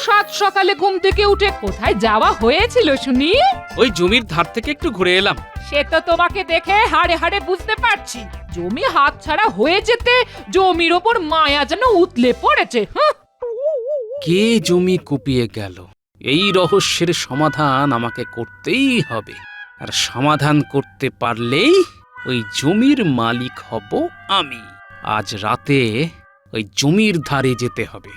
সাত সকালে ঘুম থেকে উঠে কোথায় যাওয়া হয়েছিল শুনি? ওই জমির ধার থেকে একটু ঘুরে এলাম। সে তো তোমাকে দেখে হাড়ে হাড়ে বুঝতে পারছি, জমি হাতছাড়া হয়ে যেতে জমির ওপর মায়া যেন উতলে পড়েছে। কে জমি কুপিয়ে গেল, এই রহস্যের সমাধান আমাকে করতেই হবে। আর সমাধান করতে পারলেই ওই জমির মালিক হব আমি। আজ রাতে ওই জমির ধারে যেতে হবে।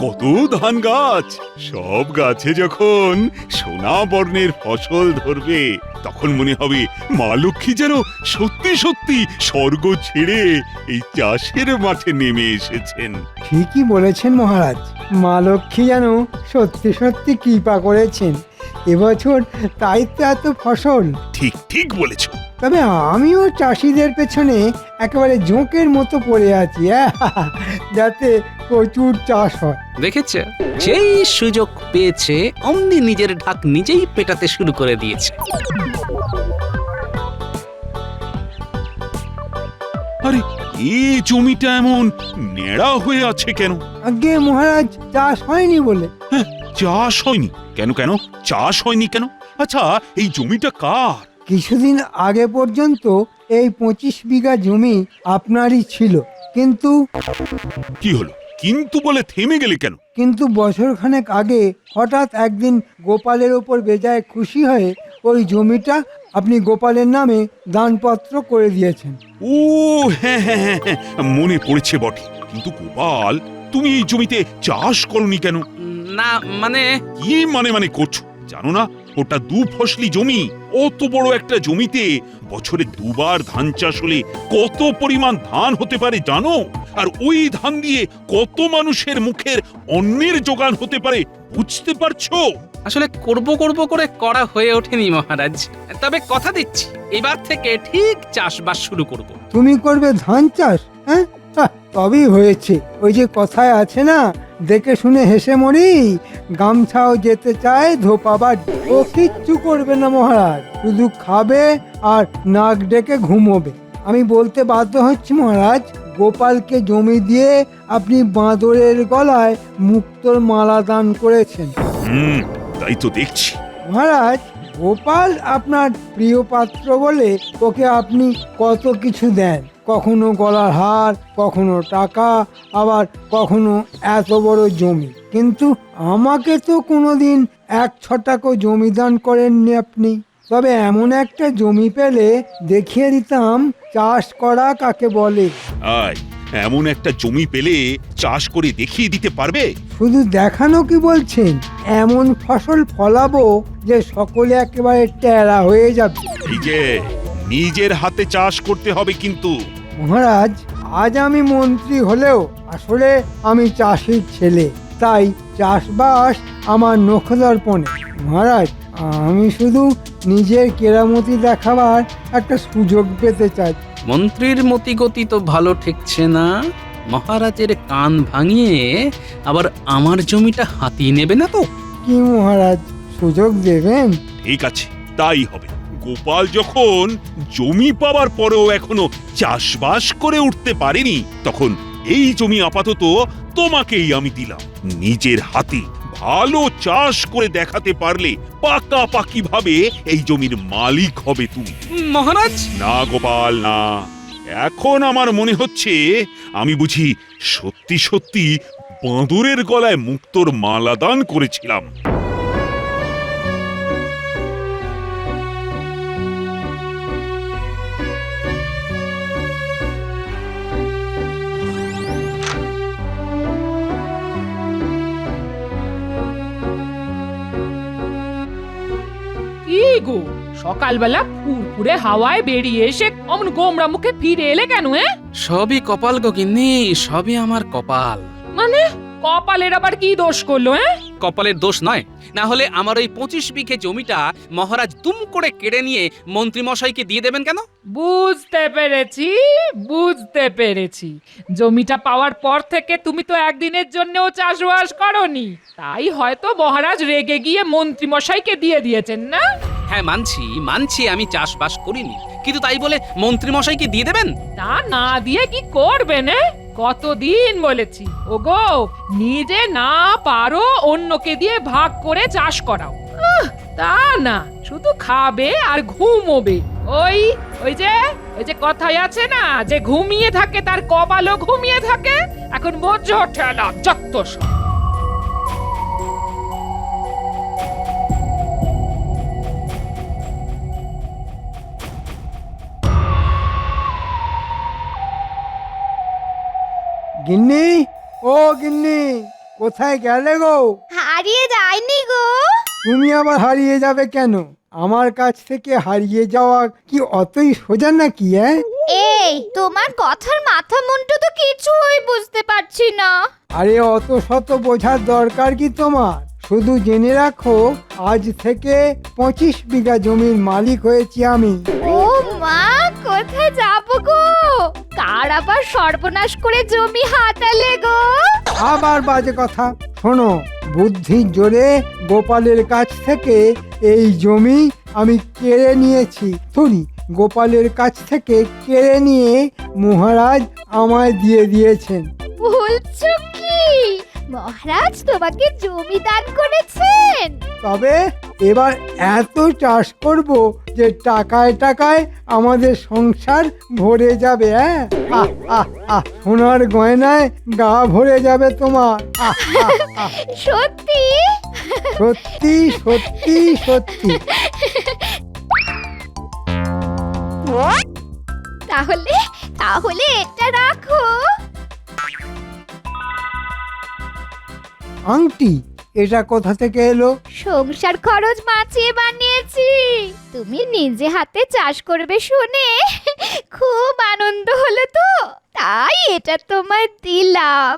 কত ধান গাছ, সব গাছে যখন সোনা বর্ণের ফসল ধরবে তখন মনে হবে মা লক্ষ্মী যেন সত্যি সত্যি স্বর্গ ছেড়ে এই চাষের মাঠে নেমে এসেছেন। ঠিকই বলেছেন মহারাজ, মা লক্ষ্মী যেন সত্যি সত্যি কৃপা করেছেন। এবছর তাই তো এত ফসল। ঠিক ঠিক বলেছ। তবে আমিও চাষিদের পেছনে একেবারে জোঁকের মতো পড়ে আছি, যাতে প্রচুর চাষ হয়। দেখেছে, যেই সুযোগ পেয়েছে অমনি নিজের ঢাক নিজেই পেটাতে শুরু করে দিয়েছে। আরে এই জমিটা এমন নেড়া হয়ে আছে কেন? আগে মহারাজ, চাষ হয়নি বলে। হ্যাঁ, চাষ হয়নি কেন? কেন চাষ হয়নি কেন? আচ্ছা, এই জমিটা কার? কিছুদিন আগে পর্যন্ত এই 25 বিঘা জমি আপনারই ছিল, কিন্তু কি হলো? কিন্তু বলে থেমে গেলে কেন? বছরখানেক আগে হঠাৎ একদিন গোপালের ওপর বেজায় খুশি হয়ে ওই জমিটা আপনি গোপালের নামে দানপত্র করে দিয়েছেন। ও হ্যাঁ হ্যাঁ হ্যাঁ হ্যাঁ, মনে পড়েছে বটে। কিন্তু গোপাল, তুমি এই জমিতে চাষ করনি কেন? না মানে, কি মানে মানে করছো? জানো না ওটা দু ফসলি জমি? অত বড় একটা জমিতে বছরে দুবার ধান চাষ হলে কত পরিমাণ ধান হতে পারে জানো? আর ওই ধান দিয়ে কত মানুষের মুখের অন্নের যোগান হতে পারে বুঝতে পারছো? আসলে করব করব করে করা হয়ে ওঠেনি মহারাজ। তবে কথা দিচ্ছি, এবার থেকে ঠিক চাষবাস শুরু করব। তুমি করবে ধান চাষ? হ্যাঁ, তবেই হয়েছে। ওই যে কথায় আছে না, দেখে শুনে হেসে মরি, গামছাও যেতে চায় ধোপাবার। ও কিচ্ছু করবে না মহারাজ, শুধু খাবে আর নাক ডেকে ঘুমোবে। আমি বলতে বাধ্য হচ্ছি মহারাজ, গোপালকে জমি দিয়ে আপনি বাঁদরের গলায় মুক্তোর মালা দান করেছেন। তাই তো দেখছি। মহারাজ, গোপাল আপনার প্রিয় পাত্র বলে ওকে আপনি কত কিছু দেন, কখনো গলার হার, কখনো টাকা, আবার কখনো এত বড় জমি। কিন্তু আমাকে তো কোনোদিন 1 ছটাকও জমি দান করেননি আপনি। তবে এমন একটা জমি পেলে দেখিয়ে দিতাম চাষ করা কাকে বলে। আয়, এমন একটা জমি পেলে চাষ করে দেখিয়ে দিতে পারবে? শুধু দেখানো কি বলছেন, এমন ফসল ফলাবো যে সকলে একেবারে টেরা হয়ে যাবে। এই যে নিজের হাতে চাষ করতে হবে কিন্তু। মহারাজ, আজ আমি মন্ত্রী হলেও আসলে আমি চাষির ছেলে, তাই চাষবাস আমার নখদর্পণে। মহারাজ, আমি শুধু নিজের কেরামতি দেখাবার একটা সুযোগ পেতে চাই। মন্ত্রীর মতিগতি তো ভালো ঠেকছে না। মহারাজের কান ভাঙিয়ে আবার আমার জমিটা হাতিয়ে নেবে না তো? কি মহারাজ, সুযোগ দেবেন? ঠিক আছে, তাই হবে। গোপাল যখন জমি পাওয়ার পরেও এখনো চাষবাস করে উঠতে পারেনি, তখন এই জমি আপাতত তোমাকেই আমি দিলাম। নিজের হাতে ভালো চাষ করে দেখাতে পারলে পাকাপাকি ভাবে এই জমির মালিক হবে তুমি। মহারাজ, না গোপাল না, এখন আমার মনে হচ্ছে আমি বুঝি সত্যি সত্যি বাঁদরের গলায় মুক্তোর মালা দান করেছিলাম। কি গো, সকালবেলা ফুরফুরে হাওয়ায় বেরিয়ে এসে অমন গোমরা মুখে ফিরে এলে কেন? সবই কপাল গো গিন্নি, সবই আমার কপাল। মানে কপালের আবার কি দোষ করলো? কপালের দোষ নয়, না হলে আমার ওই 25 বিঘে জমিটা মহারাজ দুম করে কেড়ে নিয়ে মন্ত্রী মশাইকে দিয়ে দেবেন কেন? বুঝতে পেরেছি। জমিটা পাওয়ার পর থেকে তুমি তো একদিনের জন্যও চাষবাস করনি, তাই হয়তো মহারাজ রেগে গিয়ে মন্ত্রী মশাইকে দিয়ে দিয়েছেন না? হ্যাঁ, মানছি আমি চাষবাস করিনি, কিন্তু তাই বলে মন্ত্রী মশাইকে দিয়ে দেবেন? তা না দিয়ে কি করবেন? কতদিন বলেছি ওগো, নিজে না পারো অন্যকে দিয়ে ভাগ করে চাষ করাও। তা না, শুধু খাবে আর ঘুমোবে। ওই ওই যে ওই যে কথাই আছে না, যে ঘুমিয়ে থাকে তার কপালও ঘুমিয়ে থাকে। এখন বোঝো ঠেলা যত সব। গিন্নি, ও গিন্নি, কোথায় গেলে গো? হারিয়ে যায়নি গো। তুমি আবার হারিয়ে যাবে কেন? আমার কাছ থেকে হারিয়ে যাওয়া কি অতই সোজা নাকি? এই তোমার কথার মাথা মুন্ডু তো কিছুই বুঝতে পারছি না। আরে অত শত বোঝার দরকার কি তোমার? শুধু জেনে রাখো, আজ থেকে 25 বিঘা জমির মালিক হয়েছি আমি। ও মা, কোথায় যাব গো? কার আবার সর্বনাশ করে জমি হাতালে গো? আবার বাজে কথা। শোনো, বুদ্ধির জোরে গোপালের কাছ থেকে এই জমি আমি কেড়ে নিয়েছি। থুরি, গোপালের কাছ থেকে কেড়ে নিয়ে মহারাজ আমায় দিয়ে দিয়েছেন। বলছো কি মহারাজ তোমাকে জমি দান করেছেন? তবে এবার এত চাষ করব যে টাকায় টাকায় আমাদের সংসার ভরে যাবে। আহ আহ আহ, সোনার গয়নায় গা ভরে যাবে তোমার। আহ আহ আহ, সত্যি? সত্যি সত্যি সত্যি। তাহলে তাহলে এটা রাখো। আংটি? এটা কোথা থেকে এলো? সংসার খরচ বাঁচিয়ে বানিয়েছি। তুমি নিজে হাতে চাষ করবে শুনে খুব আনন্দ হলো তো, তাই এটা তোমায় দিলাম।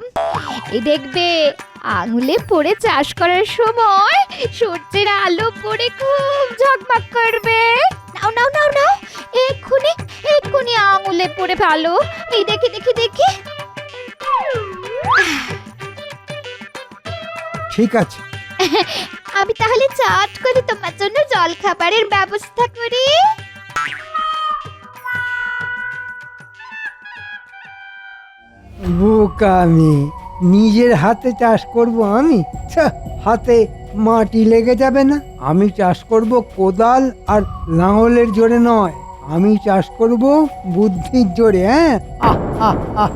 এই দেখবে, আঙুলে পড়ে চাষ করার সময় সূর্যের আলো পড়ে খুব ঝকমক করবে। নাও নাও নাও নাও, এক্ষুনি এক্ষুনি আঙুলে পড়ে ভালো। এই দেখি দেখি দেখি। ঠিক আছে, আমি তাহলে চট করে তোমার জন্য জল খাবারের ব্যবস্থা করি। বোকামি, নিজের হাতে চাষ করব আমি? ছ্যাঃ, হাতে মাটি লেগে যাবে না? আমি চাষ করব কোদাল আর লাঙলের জোরে নয়, আমি চাষ করব বুদ্ধির জোরে। আহ আহ আহ,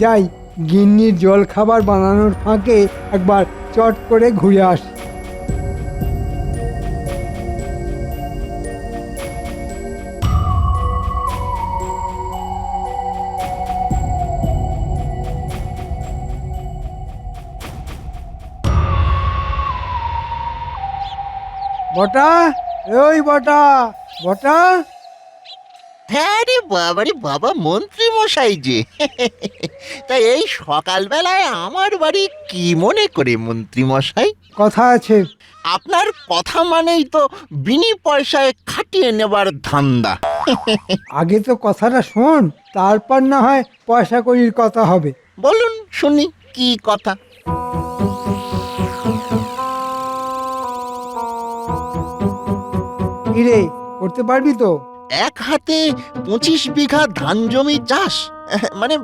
যাই, গিন্নির জল খাবার বানানোর ফাঁকে একবার চট করে ঘুরে আসি। বটা, ওই বটা, বটা। হ্যাঁ রে বাবা, রে বাবা, মন্ত্রী মশাই যে তাই এই সকালবেলায় আমার বাড়ি কি মনে করে মন্ত্রী মশাই? কথা আছে। আপনার কথা মানেই তো বিনি পয়সায় খাটিয়ে নেবার ধান্দা। আগে তো কথাটা শোন, তারপর না হয় পয়সা কড়ির কথা হবে। বলুন শুনি, কি কথা? কিরে, করতে পারবি তো? এক হাতে 25 বিঘা ধান জমি চাষ, মানে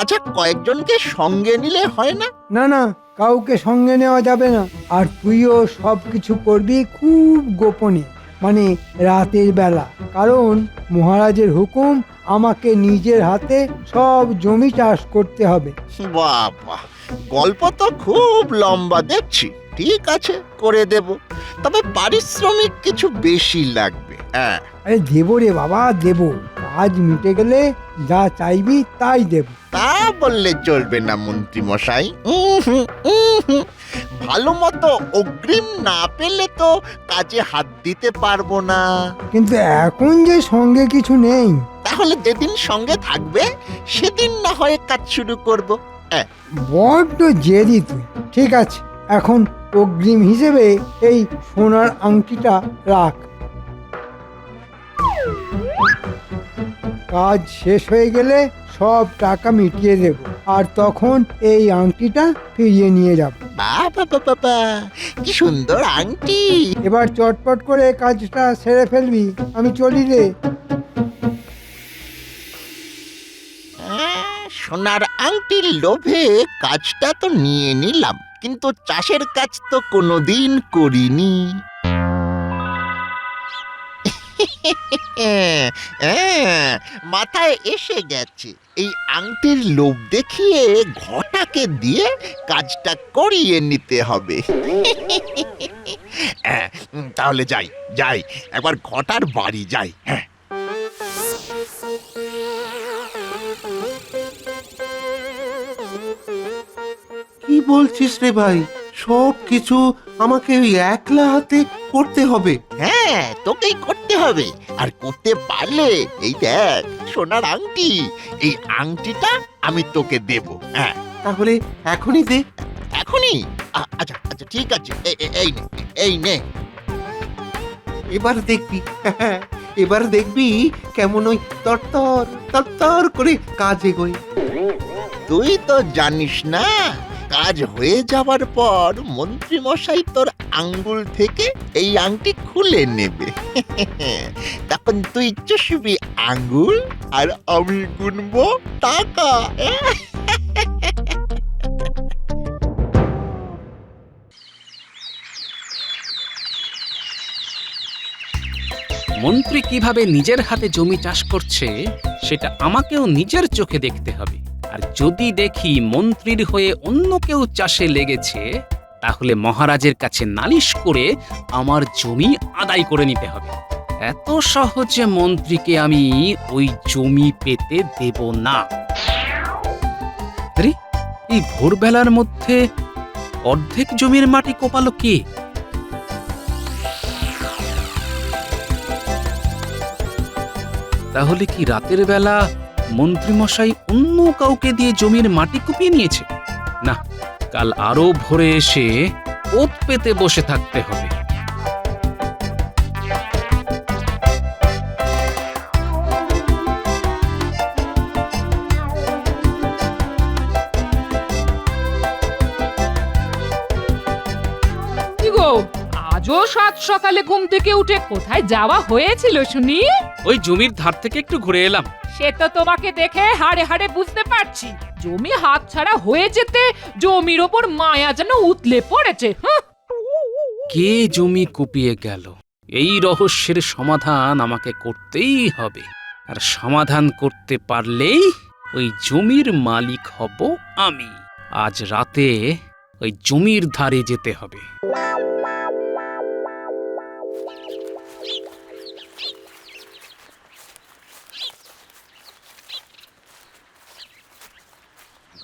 আচ্ছা, কয়েকজনকে সঙ্গে নিলে হয় না? না না, কাউকে সঙ্গে নেওয়া যাবে না। আর তুইও সব কিছু করবি খুব গোপনে, মানে রাতের বেলা। কারণ মহারাজের হুকুম, আমাকে নিজের হাতে সব জমি চাষ করতে হবে। বাবা, গল্প তো খুব লম্বা দেখছি। ঠিক আছে, করে দেব, তবে পারিশ্রমিক কিছু বেশি লাগবে। হ্যাঁ, আরে দেবো রে বাবা, দেবো। কাজ মিটে গেলে যা চাইবি তাই দেব। তা বললে চলবে না মন্ত্রী মশাই। ভালো মতো অগ্রিম না পেলে তো কাজে হাত দিতে পারবো না। কিন্তু এখন যে সঙ্গে কিছু নেই। তাহলে যেদিন সঙ্গে থাকবে সেদিন না হয় কাজ শুরু করব। বড্ড জেদি তুই। ঠিক আছে, এখন অগ্রিম হিসেবে এই সোনার আংটিটা রাখ। কাজ শেষ হয়ে গেলে সব টাকা মিটিয়ে দেব, আর তখন এই আংটিটা ফিরিয়ে নিয়ে যাব। বাবা বাবা, কি সুন্দর আংটি! এবার চটপট করে কাজটা সেরে ফেলবি, আমি চলি রে। সোনার আংটির লোভে কাজটা তো নিয়ে নিলাম, কিন্তু চাষের কাজ তো কোনোদিন করিনি। মাথায় এসে গেছে, এই আংটির লোভ দেখিয়ে ঘটাকে দিয়ে কাজটা করিয়ে নিতে হবে। তাহলে যাই যাই, একবার ঘটার বাড়ি যাই। হ্যাঁ, কি বলছিস রে ভাই? সব কিছু আমাকে ওই একলা হাতে করতে হবে? হ্যাঁ, তোকেই করতে হবে। আর করতে পারলে এই দেখ সোনার আংটি, এই আংটিটা আমি তোকে দেব। হ্যাঁ, তাহলে এখনই দে। এখনই? আচ্ছা আচ্ছা, ঠিক আছে, এই নে, এই নে। এবার দেখবি, এবার দেখবি কেমন ওই তরতর তরতর করে কাজ এগোয়। তুই তো জানিস না, কাজ হয়ে যাবার পর মন্ত্রী মশাই তোর আঙ্গুল থেকে এই আংটি খুলে নেবে। তখন তুই চুষবি আঙ্গুল আর আমি গুনবো টাকা। মন্ত্রী কিভাবে নিজের হাতে জমি চাষ করছে সেটা আমাকেও নিজের চোখে দেখতে হবে। আর যদি দেখি মন্ত্রীর হয়ে অন্য কেউ চাষে লেগেছে, তাহলে মহারাজের কাছে নালিশ করে আমার জমি আদায় করে নিতে হবে। এত সহজে মন্ত্রীকে আমি ওই জমি পেতে দেব না। আরে, এই ভোরবেলার মধ্যে অর্ধেক জমির মাটি কোপালো কে? তাহলে কি রাতের বেলা মন্ত্রীমশাই অন্য কাউকে দিয়ে জমির মাটি কুপিয়ে নিয়েছে? না, কাল আরো ভোরে এসে ওত পেতে বসে থাকতে হবে। কি গো, আজও সাত সকালে ঘুম থেকে উঠে কোথায় যাওয়া হয়েছিল শুনি? ওই জমির ধার থেকে একটু ঘুরে এলাম। সে তো তোমাকে দেখে হাড়ে হাড়ে বুঝতে পারছি। জমি হাতছাড়া হয়ে যেতে জমির ওপর মায়া যেন উতলে পড়েছে। কে জমি কুপিয়ে গেল, এই রহস্যের সমাধান আমাকে করতেই হবে। আর সমাধান করতে পারলেই ওই জমির মালিক হব আমি। আজ রাতে ওই জমির ধারে যেতে হবে।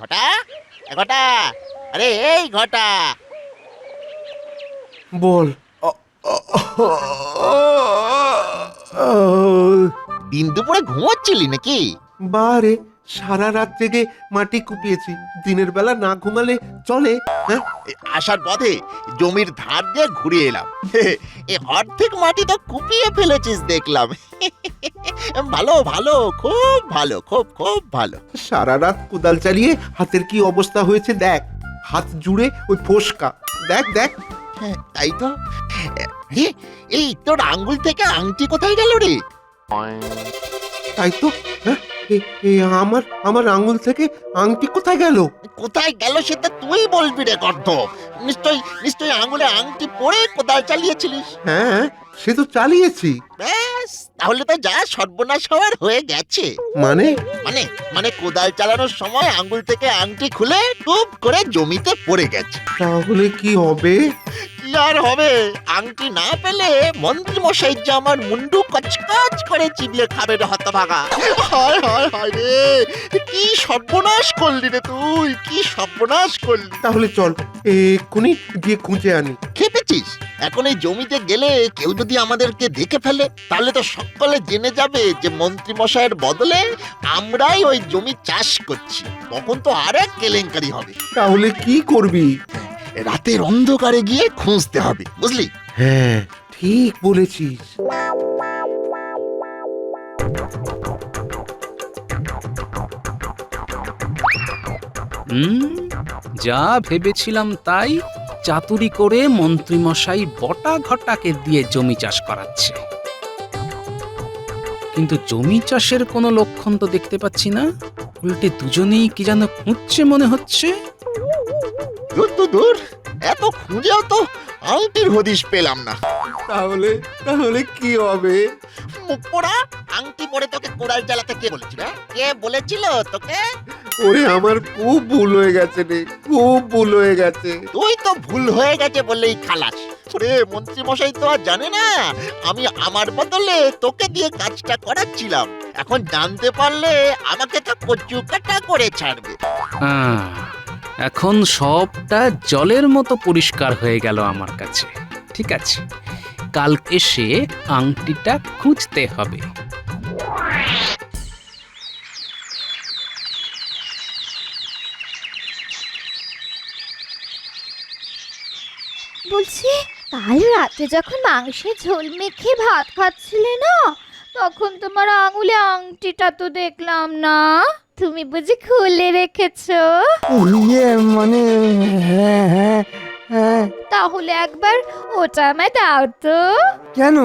ঘটা, ঘটা, আরে এই ঘটা। বল। দিন দুপুরে ঘুমোচ্ছিলি নাকি? বারে, সারা রাত জেগে মাটি কুপিয়েছি। দিনের বেলা না ঘুমালে চলে? হ্যাঁ, আসার পথে জমির ধার দিয়ে ঘুরে এলাম। এ অর্ধেক মাটি তো কুপিয়ে ফেলেছিস দেখলাম। ভালো ভালো, খুব ভালো, খুব খুব ভালো। সারা রাত কোদাল চালিয়ে হাতের কি অবস্থা হয়েছে দেখ। হাত জুড়ে ওই ফোসকা, দেখ দেখ। হ্যাঁ, তাই তো। এই তোর আঙ্গুল থেকে আংটি কোথায় গেল রে? তাই তো। হ্যাঁ, আমার আমার আঙ্গুল থেকে আংটি কোথায় গেল? কোথায় গেল সেটা তুই বলবি রে গর্ধ। নিশ্চয়ই আঙ্গুলে আংটি পরে কোদাল চালিয়েছিলিস। হ্যাঁ, সে তো চালিয়েছি। ব্যাস, তাহলে তো যা সর্বনাশ হওয়ার হয়ে গেছে। মানে? মানে মানে কোদাল চালানোর সময় আঙ্গুল থেকে আংটি খুলে টুপ করে জমিতে পড়ে গেছে। তাহলে কি হবে? কি আর হবে, আংটি না পেলে মন্ত্রী মশাই যে আমার মুন্ডু কচকচ করে চিবিয়ে খাবে রে হতভাগা। হায় হায় হায় রে, কি সর্বনাশ করলি রে তুই, কি সর্বনাশ করলি। তাহলে চল এক্ষুনি গিয়ে খুঁজে আনি। খেপেছিস? এখন এই জমিতে গেলে কেউ যদি আমাদেরকে দেখে ফেলে, তাহলে তো সকলে জেনে যাবে যে মন্ত্রী মশাইয়ের বদলে আমরাই ওই জমি চাষ করছি। তখন তো আরেক কেলেঙ্কারি হবে। তাহলে কি করবি? রাতের অন্ধকারে গিয়ে খুঁজতে হবে, বুঝলি? হ্যাঁ, ঠিক বলেছিস। যা ভেবেছিলাম তাই। চাতুরি করে মন্ত্রীমশাই বটা ঘটাকে দিয়ে জমি চাষ করাচ্ছে, কিন্তু জমি চাষের কোনো লক্ষণ তো দেখতে পাচ্ছি না। উল্টে দুজনেই কি যেন খুঁজছে মনে হচ্ছে। দূর তো দূর, এত খুঁজেও তো আংটির হদিশ পেলাম না। তাহলে তাহলে কি হবে? মুখ পোড়া, আংটি পরে তোকে কোড়াল জ্বালাতে কে বলেছিল? কে বলেছিল তোকে? ওরে আমার খুব ভুল হয়ে গেছে রে, খুব ভুল হয়ে গেছে। তুই তো ভুল হয়ে গেছে বললেই খালাস। ওরে মন্ত্রী মশাই তো আর জানে না আমি আমার বদলে তোকে দিয়ে কাজটা করাচ্ছিলাম। এখন জানতে পারলে আমাকে তো কচু কাটা করে ছাড়বে। এখন সবটা জলের মতো পরিষ্কার হয়ে গেল আমার কাছে। ঠিক আছে, কাল এসে আংটিটা খুঁজতে হবে। বলছি, কাল রাতে যখন মাংসের ঝোল মেখে ভাত খাচ্ছিলে না, তখন তোমার আঙুলে আংটিটা তো দেখলাম না। তুমি বুঝি খুলে রেখেছো? ইয়ে মানে হ্যাঁ হ্যাঁ হ্যাঁ। তাহলে একবার ওটা আমায় দাও তো। কেন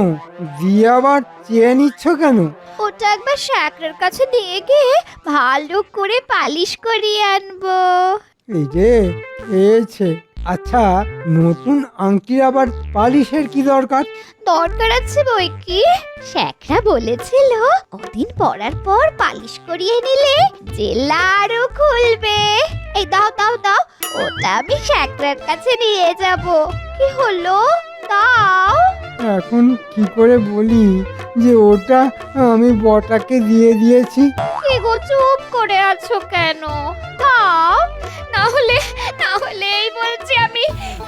দিয়ে আবার চেয়ে নিচ্ছ কেন? ওটা একবার শ্যাকরের কাছে নিয়ে গিয়ে ভালো করে পালিশ করিয়ে আনবো। এই যে পেয়েছে। আচ্ছা, নতুন আংটির আবার পালিশের কি দরকার? দরকার আছে বই কি, শ্যাকরা বলেছিল ওদিন পরার পর পালিশ করিয়ে নিলে জেলা আরো খুলবে। এই দাও দাও দাও, ওটা আমি শ্যাকরার কাছে নিয়ে যাব। কি হলো, দাও। এখন কি করে বলি যে ওটা আমি বটাকে দিয়ে দিয়েছি? কি গো, চুপ করে আছো কেন? দাও, না হলে এই বলছি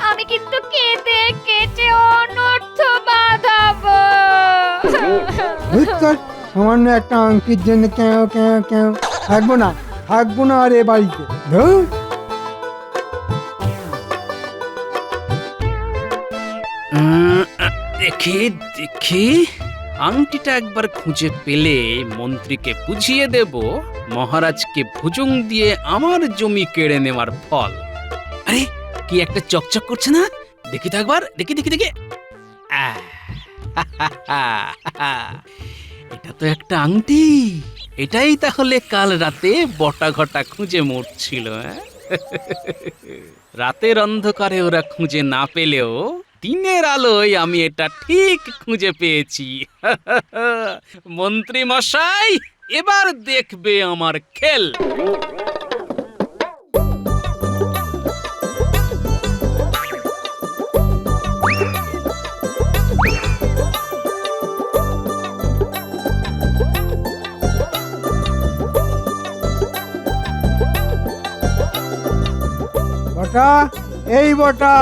আমি কিন্তু কেঁদে কেটে অনর্থ বাঁধাবো। বুঝতে সামান্য একটা আংটির জন্য কেউ কেউ কেউ থাকবো না আর এ বাড়িতে। ধুর। দেখি দেখি, আংটিটা একবার খুঁজে পেলে মন্ত্রীকে বুঝিয়ে দেব মহারাজকে ভুজুং দিয়ে আমার জমি কেড়ে নেওয়ার ফল। আরে কি একটা চকচক করছে না? দেখি তো একবার, দেখি দেখি দেখি। এটা তো একটা আংটি। এটাই তাহলে কাল রাতে বটা ঘটা খুঁজে মরছিল। রাতের অন্ধকারে ওরা খুঁজে না পেলেও দিনের আলোয় আমি এটা ঠিক খুঁজে পেয়েছি। মন্ত্রী মশাই, এবার দেখবে আমার খেল। বটা, এই বটা।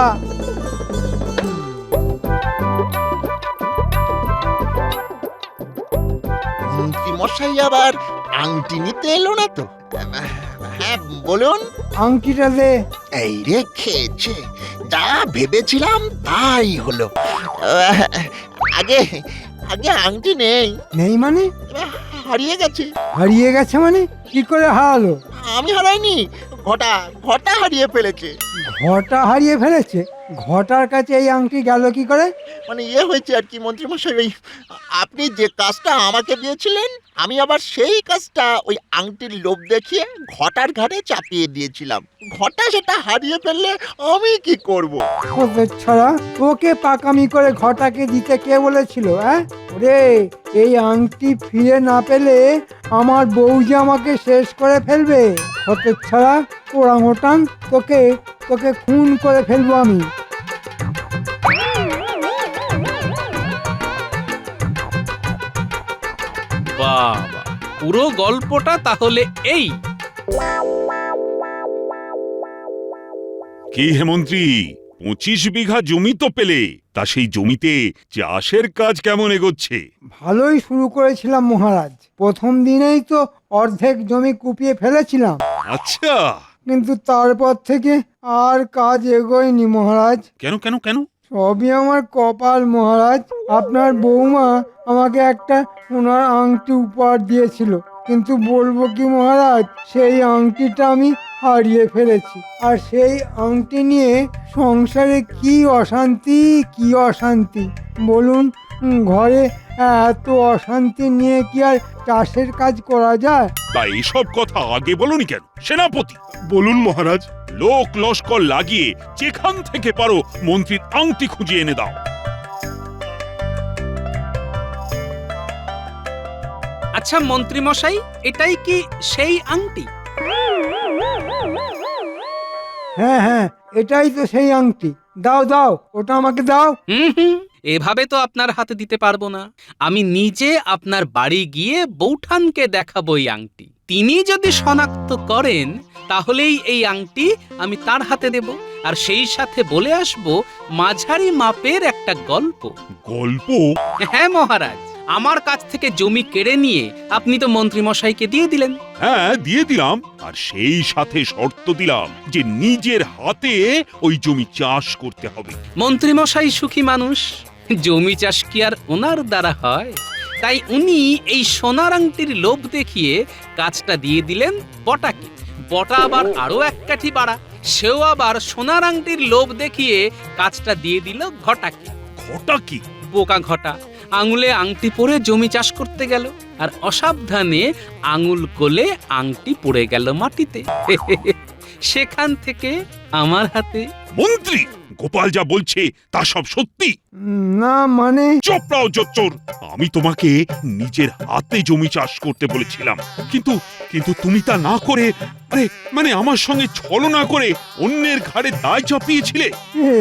মন্ত্রী মশাই আবার আংটি নিতে এলো না তো? হ্যাঁ বলুন। আংটিটা দে। এই রে খেয়েছে, যা ভেবেছিলাম তাই হলো। আগে আগে আংটি নেই, নেই মানে? হারিয়ে গেছে। হারিয়ে গেছে মানে? কি করে হারালো? আমি হারাইনি, ঘটা হারিয়ে ফেলেছে। ঘটা হারিয়ে ফেলেছে? ঘটার কাছে এই আংটি গেল কি করে? মানে হয়েছে আর কি মন্ত্রী মশাই, ওই আপনি যে কাজটা আমাকে দিয়েছিলেন আমি আবার সেই কাজটা ওই আংটির লোভ দেখিয়ে ঘটার ঘাড়ে চাপিয়ে দিয়েছিলাম। ঘটা সেটা হারিয়ে ফেললে আমি কি করব? ওদের ছাড়া তোকে পাকামি করে ঘটাকে দিতে কে বলেছিল? ওরে, এই আংটি ফিরে না পেলে আমার বউ যে আমাকে শেষ করে ফেলবে। ওদের ছাড়া ওরাং ওটাং, তোকে খুন করে ফেলবো আমি। বাবা, পুরো গল্পটা তাহলে এই। কি হে মন্ত্রী, 25 বিঘা জমি তো পেলে, তা সেই জমিতে চাষের কাজ কেমন এগোচ্ছে? ভালোই শুরু করেছিলাম মহারাজ। প্রথম দিনেই তো অর্ধেক জমি কুপিয়ে ফেলেছিলাম, আচ্ছা, কিন্তু তারপর থেকে আর কাজ এগোয়নি মহারাজ। কেন কেন কেন? সবই আমার কপাল মহারাজ। আপনার বৌমা আমাকে একটা সোনার আংটি উপহার দিয়েছিল, কিন্তু বলবো কি মহারাজ, সেই আংটিটা আমি হারিয়ে ফেলেছি। আর সেই আংটি নিয়ে সংসারে কি অশান্তি বলুন। ঘরে এত অশান্তি নিয়ে কি আর চাষের কাজ করা যায়? তা এসব কথা আগে বলনি কেন সেনাপতি? বলুন মহারাজ। লোক লস্কর লাগিয়ে যেখান থেকে পারো মন্ত্রীর আংটি খুঁজে এনে দাও। আচ্ছা মন্ত্রী মশাই, এটাই কি সেই আংটি? হ্যাঁ হ্যাঁ, এটাই তো সেই আংটি। দাও দাও, ওটা আমাকে দাও। হুম, এভাবে তো আপনার হাতে দিতে পারবো না। আমি নিজে আপনার বাড়ি গিয়ে বৌঠানকে দেখাবো এই আংটি। তিনি যদি শনাক্ত করেন তাহলেই এই আংটি আমি তার হাতে দেব, আর সেই সাথে বলে আসবো মাঝারি মাপের একটা গল্প। গল্প? হ্যাঁ মহারাজ, আমার কাছ থেকে জমি কেড়ে নিয়ে আপনি তো মন্ত্রী মশাইকে দিয়ে দিলেন। হ্যাঁ দিয়ে দিলাম, আর সেই সাথে শর্ত দিলাম যে নিজের হাতে ওই জমি চাষ করতে হবে। মন্ত্রী মশাই সুখী মানুষ, জমি চাষ কি আর ওনার দ্বারা হয়? তাই উনি এই সোনার আংটির লোভ দেখিয়ে কাজটা দিয়ে দিলেন বটাকে। বটা আবার আরো এক কাঠি বাড়া, সেও আবার সোনার আংটির লোভ দেখিয়ে কাজটা দিয়ে দিল ঘটাকে। ঘটা কি? বোকা ঘটা আঙুলে আংটি পরে জমি চাষ করতে গেল, আর অসাবধানে আঙুল কোলে আংটি পড়ে গেল মাটিতে। সেখান থেকে আমার হাতে। মন্ত্রী, গোপাল যা বলছে তা সব সত্যি? না মানে, চোপড়াও জোচ্চোর, আমি তোমাকে নিজের হাতে জমি চাষ করতে বলেছিলাম, কিন্তু কিন্তু তুমি তা না করে, মানে আমার সঙ্গে ছলনা করে অন্যের ঘাড়ে দায় চাপিয়েছিলে।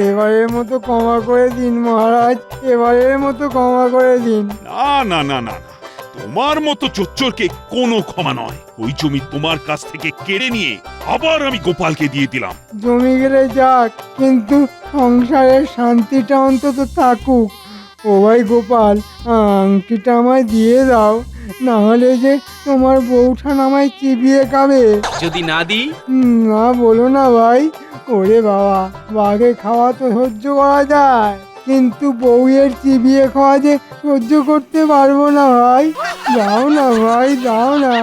এবারের মতো ক্ষমা করে দিন মহারাজ, এবারের মতো ক্ষমা করে দিন। না না না না না, তোমার মতো চোচ্চরকে কোনো ক্ষমা নয়। ওই জমি তোমার কাছ থেকে কেড়ে নিয়ে আবার আমি গোপালকে দিয়ে দিলাম। জমি গেলে যাক, কিন্তু সংসারের শান্তিটা অন্তত থাকুক। ও ভাই গোপাল, আংটিটা আমায় দিয়ে দাও, না হলে যে তোমার বউঠান আমায় চিবিয়ে খাবে। যদি না দিই? না বলো না ভাই। ওরে বাবা, বাঘে খাওয়া তো সহ্য করা যায়, কিন্তু বউয়ের চিবিয়ে খাওয়া যে সহ্য করতে পারবো না ভাই। দাও না ভাই, দাও না।